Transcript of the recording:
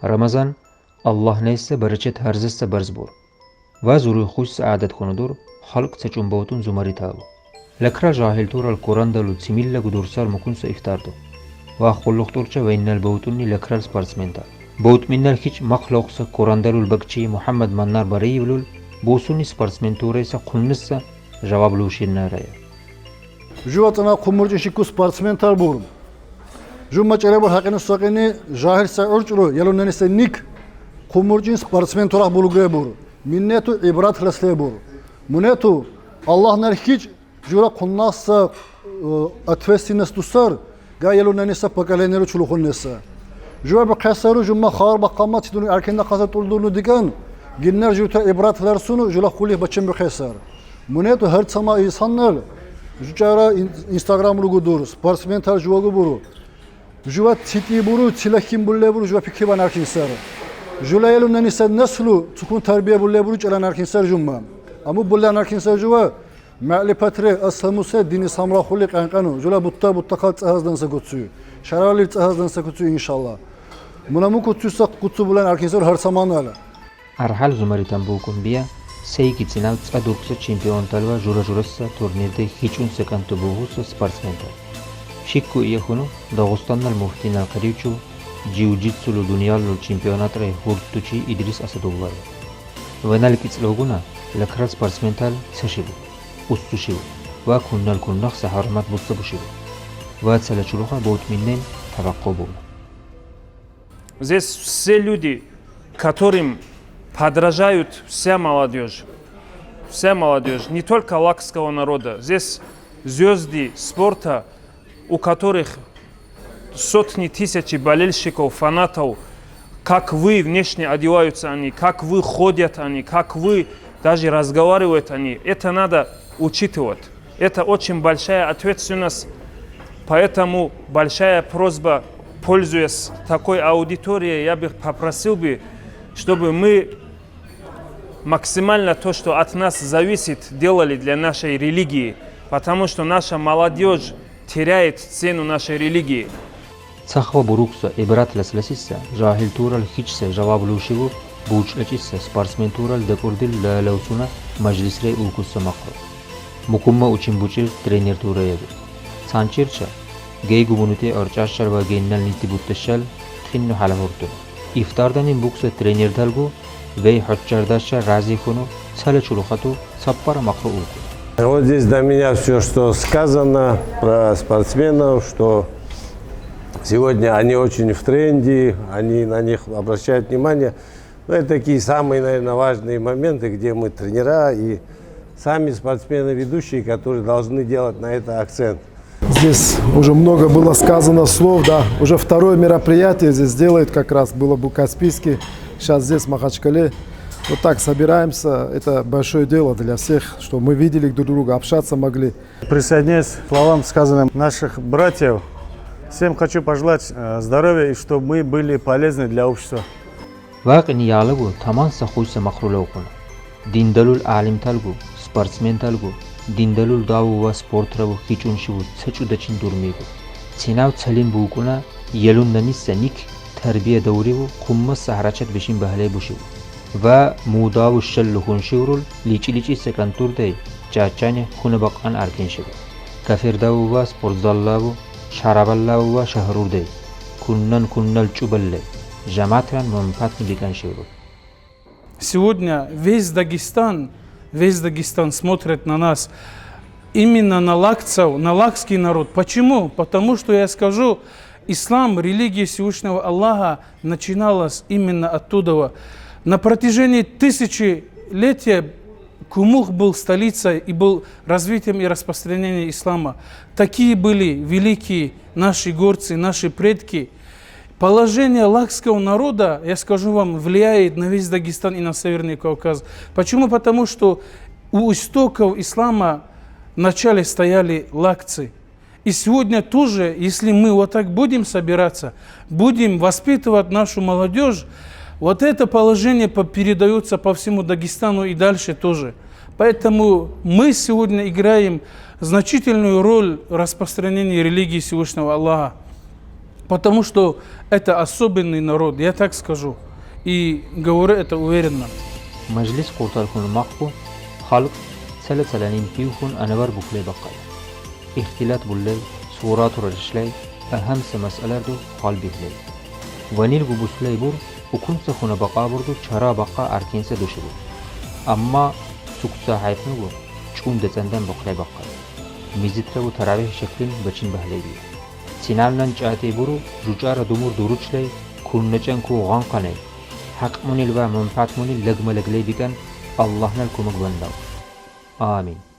Ramazan Allah neyse bereket herzesse berz bor. Ve zuru xuş saadet konudur, halk seçumbotun zumari tavu. Lekra jahil tural Kur'an'dalu similla gudursal mukunsa iftardu. Ve xullukturça ve innel botunni lekral sportsmental. Bot minnel hiç makhluqsa Kur'an'dalul bakçi Muhammed Mannar barayivlul, bosunni sportsmentura ise kunnissa javablu şinnaraya. Juvatana kumurcu şiku sportsmental burum. Jummaç ele bu hakkını sakini jahil sa'urçulu yalunenise nik kumurcu sportsmental bulugre buru. Minnetu ibrat hlasle buru. Munetu Allah ner hiç jura kunnassa atfesines tusar ga yalunenise pakaleneri çulukunnessa. Jua bu kasaru jumma khar baqamat sidunu erkende qasat olduğunu diken ginner juta ibratlar sunu jula khulih bachim bu kasar. Munetu her sama insanlar Jucara Instagram lugudur, sportsmental juagu buru. Jua titi buru, tilahkim bulle buru, jua pikriban erkinsar. Jula yelundan ise naslu tukun terbiye bulle buru çelan erkinsar jumma. Amu bullan erkinsar jua ma'li patre ashamuse dini samra khuli qankanu. Jula butta kal tsahazdan sa kutsuyu. Şarali tsahazdan sa kutsuyu inşallah. Munamu kutsuysa kutsu bullan erkinsar her zaman ala. Arhal zumaritan bu kumbiya Seyki Tsinav Tsadurksa çempiontal ve jura-jurassa turnirde hiçun sekantu buğusa sportsmental. Şikku iyakunu Dağıstan'nal muhtinal karivçu jiu-jitsulu dunyalu çempionatra hurtuçi İdris Asadullah. Venal kitsloguna lakral sportsmental seşibu, ustuşibu ve kunnal kunnak saharmat bustabuşibu. Ve tsalaçuluğa boğutminnen tavakkobu. Здесь все люди, которым подражают вся молодежь, не только лакского народа. Здесь звезды спорта, у которых сотни тысяч болельщиков, фанатов, как вы внешне одеваются они, как вы ходят они, как вы даже разговаривают они. Это надо учитывать. Это очень большая ответственность, поэтому большая просьба, пользуясь такой аудиторией, я бы попросил чтобы мы максимально то, что от нас зависит, делали для нашей религии, потому что наша молодежь теряет цену нашей религии. Цахва бурукса ибрат ласласисса, жахил турал хичсе жаваблушиву, бучлачисса спортсмен турал декурдил лаусуна majlisre ulkussa makro. Mukumma uchin buchir trener turayadu. Sanchircha, gay gumunite orchashar va gennal nitibuttashal txinnu halamurdu. İftardanin buksa trener dalgu ve hoccardasha razi kunu salachulukhatu sappara makro ulku. Вот здесь до меня все, что сказано про спортсменов, что сегодня они очень в тренде, они на них обращают внимание. Но это такие самые, наверное, важные моменты, где мы тренера и сами спортсмены-ведущие, которые должны делать на это акцент. Здесь уже много было сказано слов, да. Уже второе мероприятие здесь делает как раз, было бы Каспийский, сейчас здесь в Махачкале. Вот так собираемся, это большое дело для всех, что мы видели друг друга, общаться могли. Присоединяюсь к словам, сказанным наших братьев. Всем хочу пожелать здоровья и чтобы мы были полезны для общества. Вақни ялгу таманса хույса махрулаукуна. Диндалул алим талгу, спортсмен талгу, диндалул даву ва спортраву хичуншиву цачудачин дурмигу. Цинав цалин букуна елун намисса ник тарбия дауриву кумма сахрачат бешин бахле бушиву. و موداو شل خونشورول لیچی سکنتورده چاچانه خونه باقان ارکین شد. کافرداو و سپورتزالاو شرابلاو و شهرورده کننل чубалле جماعتان منفعت نبیکن شد. Сегодня весь Дагестан смотрит на нас, именно на лакцев, на лакский народ. Почему? Потому что я скажу, ислам, религия Всевышнего Аллаха начиналась именно оттуда. На протяжении тысячелетия Кумух был столицей и был развитием и распространением ислама. Такие были великие наши горцы, наши предки. Положение лакского народа, я скажу вам, влияет на весь Дагестан и на Северный Кавказ. Почему? Потому что у истоков ислама вначале стояли лакцы. И сегодня тоже, если мы вот так будем собираться, будем воспитывать нашу молодежь, вот это положение передается по всему Дагестану и дальше тоже. Поэтому мы сегодня играем значительную роль в распространении религии Всевышнего Аллаха. Потому что это особенный народ, я так скажу. И говорю это уверенно. مجلس قرطالكون مقبو خلق سلسلانين بيوخون أنوار بوكلي بقال اختلاط بولي صورات رجشلي أهم مسألة دو خال بيهلي ونيل بوسلي بور وكون سخون بقا بردو چرا بقا أركين سدوشلو أما سكتا حيفنو چون دزندن بقلي بقال ميزيترا تراويح شكلين بچين بهلي بي سينالنان چاعتي برو جوچار دومور دوروچلي كون نچن كو غانقاني حق مني البا منفعت مني لقم لقلي بكن الله نلكم مقبل آمين